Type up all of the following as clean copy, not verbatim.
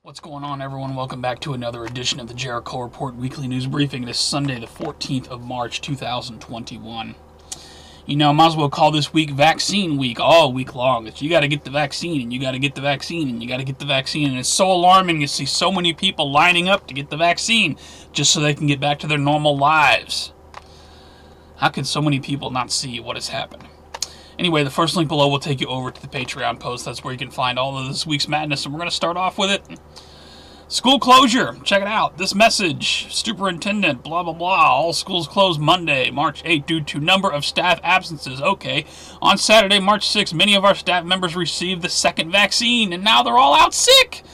What's going on, everyone? Welcome back to another edition of the Jericho Report Weekly News Briefing. This Sunday, the 14th of March, 2021. You know, might as well call this week Vaccine Week all week long. It's you got to get the vaccine, and you got to get the vaccine, and you got to get the vaccine. And it's so alarming to see so many people lining up to get the vaccine just so they can get back to their normal lives. How could so many people not see what has happened? Anyway, the first link below will take you over to the Patreon post. That's where you can find all of this week's madness, and we're going to start off with it. School closure. Check it out. This message. Superintendent, blah, blah, blah. All schools closed Monday, March 8th, due to number of staff absences. Okay. On Saturday, March 6th, many of our staff members received the second vaccine, and now they're all out sick.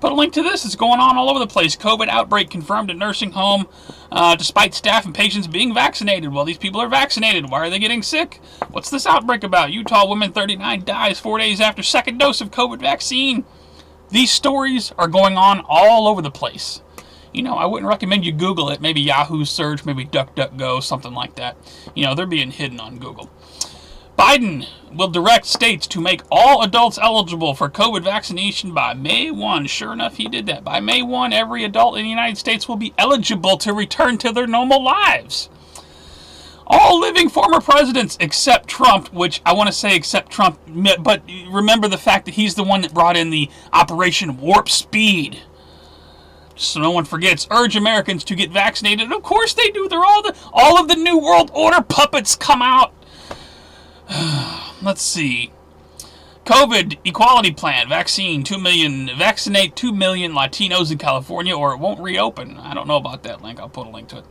Put a link to this. It's going on all over the place. COVID outbreak confirmed in nursing home, despite staff and patients being vaccinated. Well, these people are vaccinated. Why are they getting sick? What's this outbreak about? Utah woman 39 dies 4 days after second dose of COVID vaccine. These stories are going on all over the place. You know, I wouldn't recommend you Google it. Maybe Yahoo search, maybe DuckDuckGo, something like that. You know, they're being hidden on Google. Biden will direct states to make all adults eligible for COVID vaccination by May 1. Sure enough, he did that. By May 1, every adult in the United States will be eligible to return to their normal lives. All living former presidents except Trump, which I want to say except Trump, but remember the fact that he's the one that brought in the Operation Warp Speed. So no one forgets, urge Americans to get vaccinated. And of course they do. They're all of the New World Order puppets come out. Let's see. COVID equality plan, vaccine, 2 million, vaccinate 2 million Latinos in California or it won't reopen. I don't know about that link. I'll put a link to it.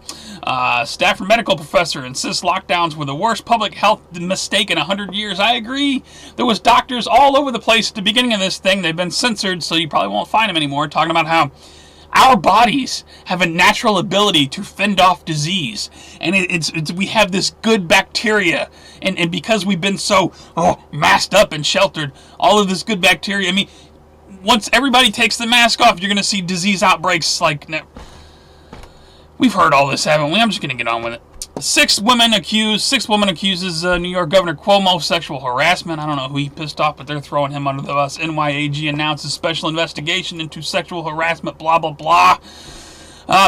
Stanford medical professor insists lockdowns were the worst public health mistake in 100 years. I agree. There was doctors all over the place at the beginning of this thing. They've been censored, so you probably won't find them anymore, talking about how our bodies have a natural ability to fend off disease, and we have this good bacteria, and because we've been so masked up and sheltered, all of this good bacteria. I mean, once everybody takes the mask off, you're going to see disease outbreaks like we've heard all this, haven't we? I'm just going to get on with it. Six woman accuses New York Governor Cuomo of sexual harassment. I don't know who he pissed off, but they're throwing him under the bus. NYAG announces special investigation into sexual harassment, blah, blah, blah.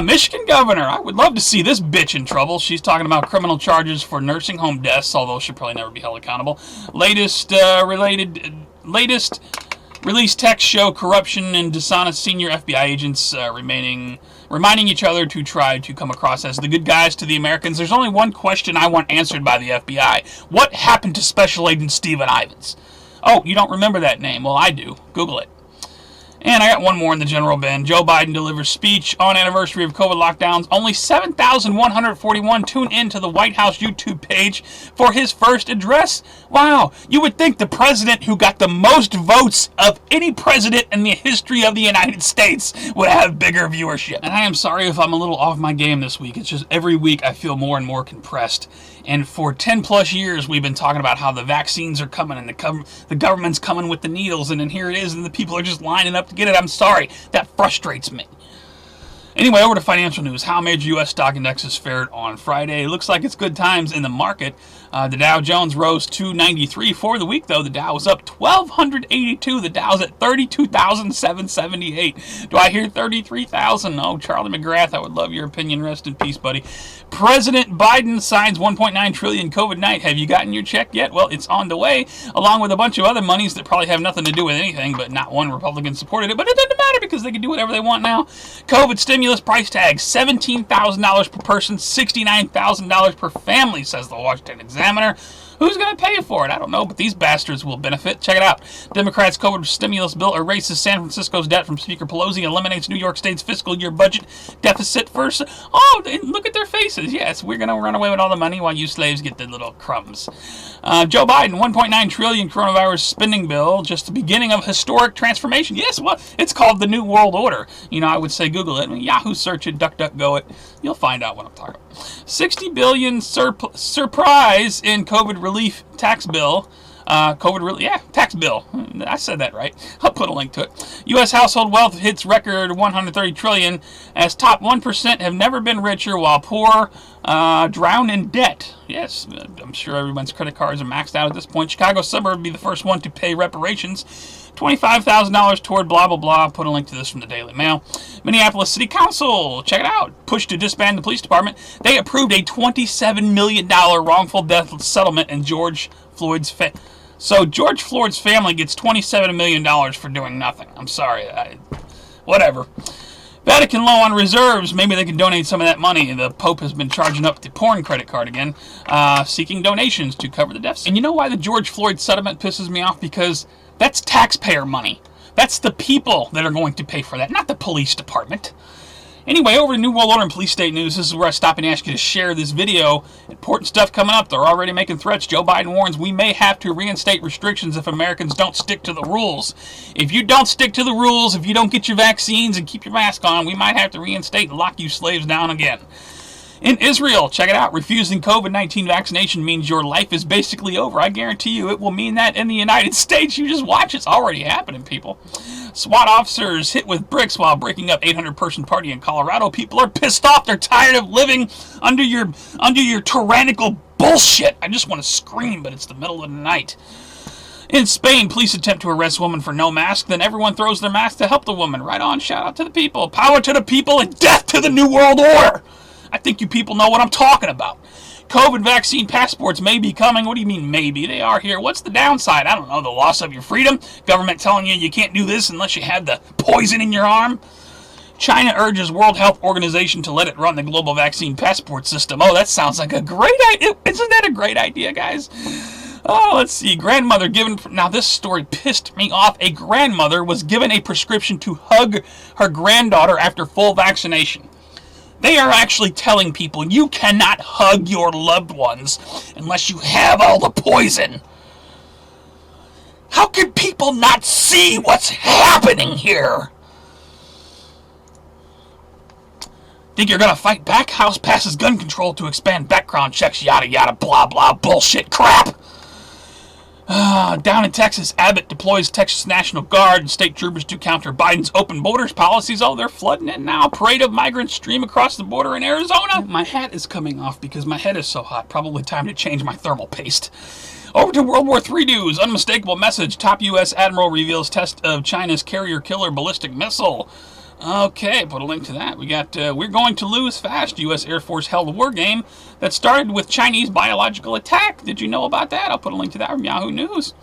Michigan governor, I would love to see this bitch in trouble. She's talking about criminal charges for nursing home deaths, although she'll probably never be held accountable. Latest release text show corruption and dishonest senior FBI agents reminding each other to try to come across as the good guys to the Americans. There's only one question I want answered by the FBI. What happened to Special Agent Stephen Ivins? Oh, you don't remember that name? Well, I do. Google it. And I got one more in the general bin. Joe Biden delivers speech on anniversary of COVID lockdowns. Only 7,141 tune in to the White House YouTube page for his first address. Wow, you would think the president who got the most votes of any president in the history of the United States would have bigger viewership. And I am sorry if I'm a little off my game this week. It's just every week I feel more and more compressed. And for 10 plus years, we've been talking about how the vaccines are coming and the government's coming with the needles, and then here it is, and the people are just lining up to get it. I'm sorry. That frustrates me. Anyway, over to financial news. How major U.S. stock indexes fared on Friday. It looks like it's good times in the market. The Dow Jones rose 293 for the week, though. The Dow was up 1,282. The Dow's at 32,778. Do I hear 33,000? No, Charlie McGrath, I would love your opinion. Rest in peace, buddy. President Biden signs $1.9 trillion COVID night. Have you gotten your check yet? Well, it's on the way, along with a bunch of other monies that probably have nothing to do with anything, but not one Republican supported it. But it doesn't matter because they can do whatever they want now. COVID stimulus price tag, $17,000 per person, $69,000 per family, says the Washington Examiner. Who's going to pay for it? I don't know, but these bastards will benefit. Check it out. Democrats' COVID stimulus bill erases San Francisco's debt from Speaker Pelosi, eliminates New York State's fiscal year budget deficit first. Oh, look at their faces. Yes, we're going to run away with all the money while you slaves get the little crumbs. Joe Biden, $1.9 trillion coronavirus spending bill, just the beginning of historic transformation. Yes, well, it's called the New World Order. You know, I would say Google it, Yahoo search it, DuckDuckGo it. You'll find out what I'm talking about. $60 billion surprise in COVID relief tax bill. Tax bill. I said that right. I'll put a link to it. U.S. household wealth hits record $130 trillion as top 1% have never been richer while poor drown in debt. Yes, I'm sure everyone's credit cards are maxed out at this point. Chicago suburb will be the first one to pay reparations. $25,000 toward blah, blah, blah. Put a link to this from the Daily Mail. Minneapolis City Council, check it out. Push to disband the police department. They approved a $27 million wrongful death settlement in George Floyd's So George Floyd's family gets $27 million for doing nothing. I'm sorry. Whatever. Vatican low on reserves. Maybe they can donate some of that money. The Pope has been charging up the porn credit card again, seeking donations to cover the deficit. And you know why the George Floyd settlement pisses me off? Because that's taxpayer money. That's the people that are going to pay for that, not the police department. Anyway, over to New World Order and Police State News. This is where I stop and ask you to share this video. Important stuff coming up. They're already making threats. Joe Biden warns we may have to reinstate restrictions if Americans don't stick to the rules. If you don't stick to the rules, if you don't get your vaccines and keep your mask on, we might have to reinstate and lock you slaves down again. In Israel, check it out, refusing COVID-19 vaccination means your life is basically over. I guarantee you it will mean that in the United States. You just watch. It's already happening, people. SWAT officers hit with bricks while breaking up 800-person party in Colorado. People are pissed off. They're tired of living under your tyrannical bullshit. I just want to scream, but it's the middle of the night. In Spain, police attempt to arrest woman for no mask. Then everyone throws their mask to help the woman. Right on. Shout out to the people. Power to the people and death to the New World Order. I think you people know what I'm talking about. COVID vaccine passports may be coming. What do you mean maybe? They are here. What's the downside? I don't know. The loss of your freedom? Government telling you can't do this unless you had the poison in your arm? China urges World Health Organization to let it run the global vaccine passport system. Oh, that sounds like a great idea. Isn't that a great idea, guys? Oh, let's see. Grandmother given... Now, this story pissed me off. A grandmother was given a prescription to hug her granddaughter after full vaccination. They are actually telling people you cannot hug your loved ones unless you have all the poison. How can people not see what's happening here? Think you're gonna fight back? House passes gun control to expand background checks, yada yada, blah blah, bullshit crap. Down in Texas, Abbott deploys Texas National Guard and state troopers to counter Biden's open borders policies. Oh, they're flooding in now. Parade of migrants stream across the border in Arizona. My hat is coming off because my head is so hot. Probably time to change my thermal paste. Over to World War III news. Unmistakable message. Top U.S. Admiral reveals test of China's carrier killer ballistic missile. Okay, put a link to that. We got, we're going to lose fast. U.S. Air Force held a war game that started with Chinese biological attack. Did you know about that? I'll put a link to that from Yahoo News.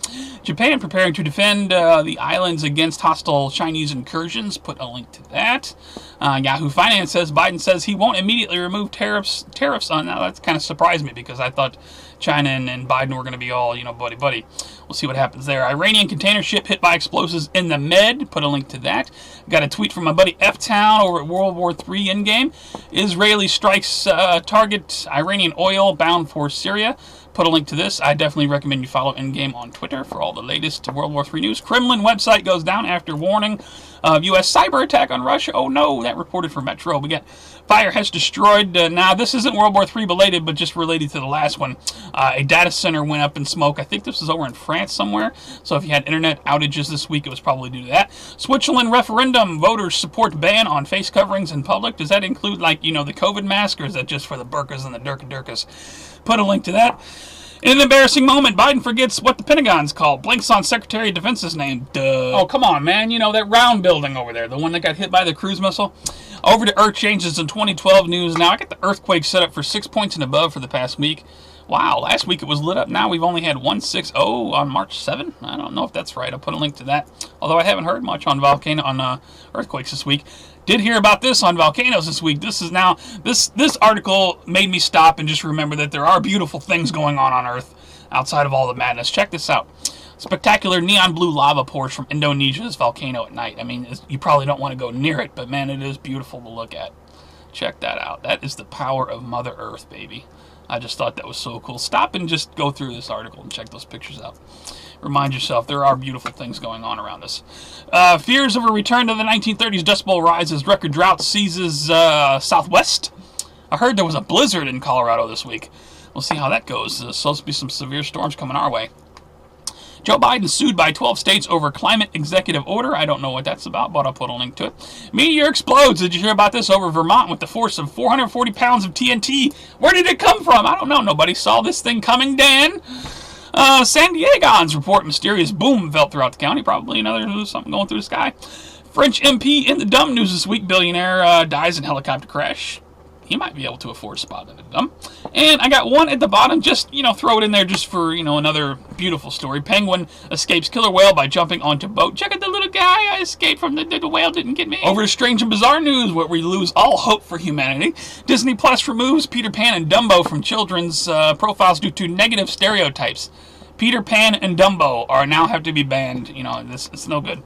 Japan preparing to defend the islands against hostile Chinese incursions. Put a link to that. Yahoo Finance says Biden says he won't immediately remove tariffs on. Now, that's kind of surprised me because I thought China and Biden were going to be all, buddy-buddy. We'll see what happens there. Iranian container ship hit by explosives in the Med. Put a link to that. Got a tweet from my buddy F-Town over at World War III Endgame. Israeli strikes target Iranian oil bound for Syria. Put a link to this. I definitely recommend you follow Endgame on Twitter for all the latest World War III news. Kremlin website goes down after warning of U.S. cyber attack on Russia. Oh no, that reported from Metro. We got fire has destroyed. Now, this isn't World War III related, but just related to the last one. A data center went up in smoke. I think this was over in France somewhere. So if you had internet outages this week, it was probably due to that. Switzerland referendum. Voters support ban on face coverings in public. Does that include, the COVID mask, or is that just for the burkas and the durkas? Put a link to that. In an embarrassing moment, Biden forgets what the Pentagon's called. Blinks on Secretary of Defense's name. Duh. Oh, come on, man. That round building over there. The one that got hit by the cruise missile. Over to Earth changes in 2012 news. Now, I got the earthquake set up for 6 points and above for the past week. Wow, last week it was lit up. Now we've only had 160 on March 7. I don't know if that's right. I'll put a link to that. Although I haven't heard much on earthquakes this week. Did hear about this on volcanoes this week. This article made me stop and just remember that there are beautiful things going on Earth outside of all the madness. Check this out. Spectacular neon blue lava pours from Indonesia's volcano at night. I mean, you probably don't want to go near it, but man, it is beautiful to look at. Check that out. That is the power of Mother Earth, baby. I just thought that was so cool. Stop and just go through this article and check those pictures out. Remind yourself there are beautiful things going on around us. Fears of a return to the 1930s. Dust Bowl rises. Record drought seizes Southwest. I heard there was a blizzard in Colorado this week. We'll see how that goes. There's supposed to be some severe storms coming our way. Joe Biden sued by 12 states over climate executive order. I don't know what that's about, but I'll put a link to it. Meteor explodes. Did you hear about this? Over Vermont with the force of 440 pounds of TNT. Where did it come from? I don't know. Nobody saw this thing coming, Dan. San Diegans report mysterious boom felt throughout the county. Probably another something going through the sky. French MP in the dumb news this week. Billionaire dies in helicopter crash. He might be able to afford a spot in the dumb. And I got one at the bottom, just, throw it in there just for, another beautiful story. Penguin escapes killer whale by jumping onto boat. Check out the little guy. I escaped from the whale, didn't get me. Over to strange and bizarre news, where we lose all hope for humanity. Disney Plus removes Peter Pan and Dumbo from children's profiles due to negative stereotypes. Peter Pan and Dumbo now have to be banned. It's no good.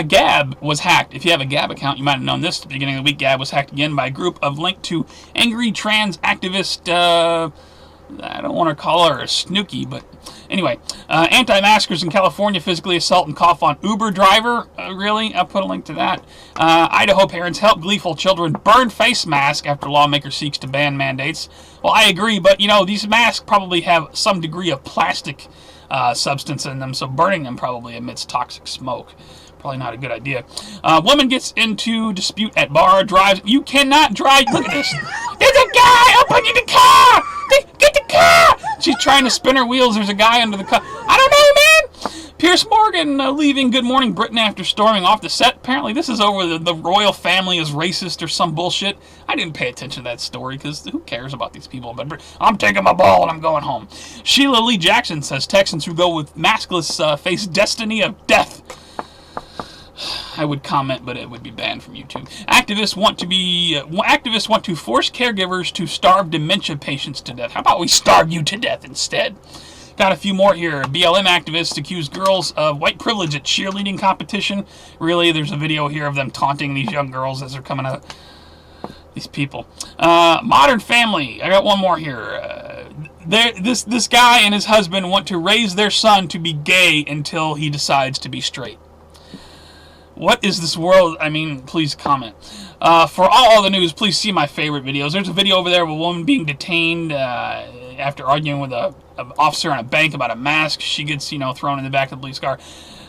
Gab was hacked. If you have a Gab account, you might have known this at the beginning of the week. Gab was hacked again by a group of linked to angry trans activist, I don't want to call her a snooky, but anyway. Anti-maskers in California physically assault and cough on Uber driver. Really? I'll put a link to that. Idaho parents help gleeful children burn face mask after lawmaker seeks to ban mandates. Well, I agree, but, these masks probably have some degree of plastic substance in them, so burning them probably emits toxic smoke. Probably not a good idea. Woman gets into dispute at bar, drives. You cannot drive. Look at this. There's a guy up under the car. Get the car. She's trying to spin her wheels. There's a guy under the car. I don't know, man. Piers Morgan leaving Good Morning Britain after storming off the set. Apparently this is over the royal family is racist or some bullshit. I didn't pay attention to that story because who cares about these people? But I'm taking my ball and I'm going home. Sheila Lee Jackson says Texans who go with maskless face destiny of death. I would comment, but it would be banned from YouTube. Activists want to force caregivers to starve dementia patients to death. How about we starve you to death instead? Got a few more here. BLM activists accuse girls of white privilege at cheerleading competition. Really, there's a video here of them taunting these young girls as they're coming out. These people. Modern Family. I got one more here. This guy and his husband want to raise their son to be gay until he decides to be straight. What is this world? I mean, please comment. For all the news, please see my favorite videos. There's a video over there of a woman being detained after arguing with an officer in a bank about a mask. She gets, thrown in the back of the police car.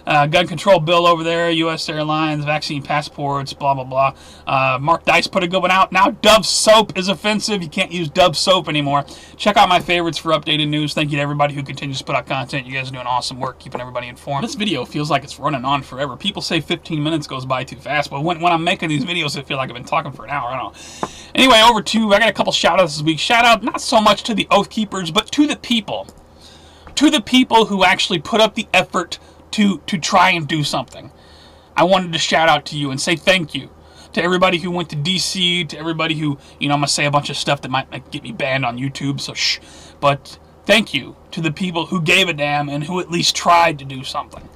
Gun control bill over there, U.S. Airlines, vaccine passports, blah, blah, blah. Mark Dice put a good one out. Now Dove soap is offensive. You can't use Dove soap anymore. Check out my favorites for updated news. Thank you to everybody who continues to put out content. You guys are doing awesome work keeping everybody informed. This video feels like it's running on forever. People say 15 minutes goes by too fast, but when I'm making these videos, I feel like I've been talking for an hour. I don't know. Anyway, I got a couple shout-outs this week. Shout-out not so much to the Oath Keepers, but to the people. To the people who actually put up the effort to try and do something. I wanted to shout out to you and say thank you to everybody who went to DC, to everybody who, I'm going to say a bunch of stuff that might get me banned on YouTube, so shh. But thank you to the people who gave a damn and who at least tried to do something.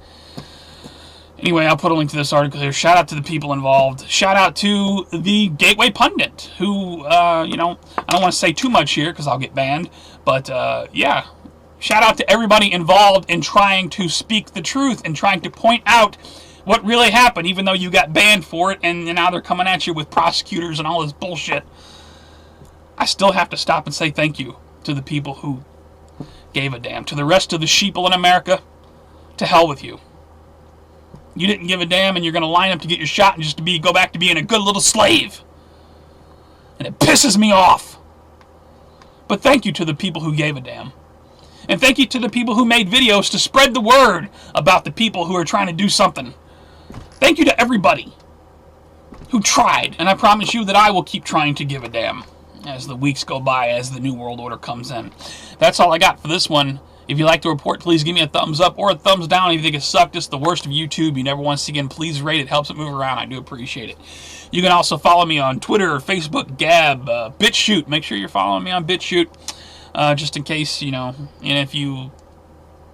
Anyway, I'll put a link to this article here. Shout out to the people involved. Shout out to the Gateway Pundit, who, I don't want to say too much here because I'll get banned, but yeah. Shout out to everybody involved in trying to speak the truth and trying to point out what really happened, even though you got banned for it, and now they're coming at you with prosecutors and all this bullshit. I still have to stop and say thank you to the people who gave a damn. To the rest of the sheeple in America, to hell with you. You didn't give a damn, and you're going to line up to get your shot and just go back to being a good little slave. And it pisses me off. But thank you to the people who gave a damn. And thank you to the people who made videos to spread the word about the people who are trying to do something. Thank you to everybody who tried. And I promise you that I will keep trying to give a damn as the weeks go by, as the New World Order comes in. That's all I got for this one. If you like the report, please give me a thumbs up or a thumbs down. If you think it sucked, it's the worst of YouTube, you never want to see again, please rate it. Helps it move around. I do appreciate it. You can also follow me on Twitter, Facebook, Gab, BitChute. Make sure you're following me on BitChute. Just in case, and if you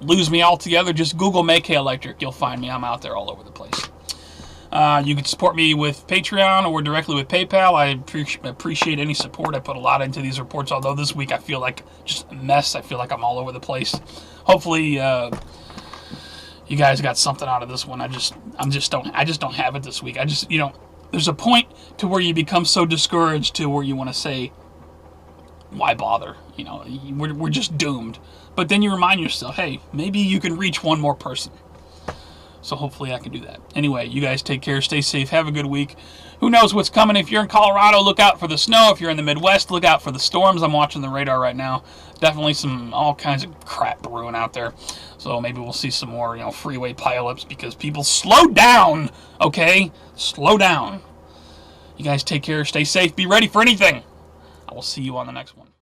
lose me altogether, just Google Make Hay Electric. You'll find me. I'm out there all over the place. You can support me with Patreon or directly with PayPal. I appreciate any support. I put a lot into these reports, although this week I feel like just a mess. I feel like I'm all over the place. Hopefully, you guys got something out of this one. I just don't have it this week. There's a point to where you become so discouraged to where you want to say, why bother? We're just doomed. But then you remind yourself, hey, maybe you can reach one more person. So hopefully I can do that. Anyway, you guys take care, stay safe, have a good week. Who knows what's coming? If you're in Colorado, look out for the snow. If you're in the Midwest, look out for the storms. I'm watching the radar right now. Definitely all kinds of crap brewing out there. So maybe we'll see some more, freeway pileups because people slow down, okay? Slow down. You guys take care, stay safe, be ready for anything. I will see you on the next one.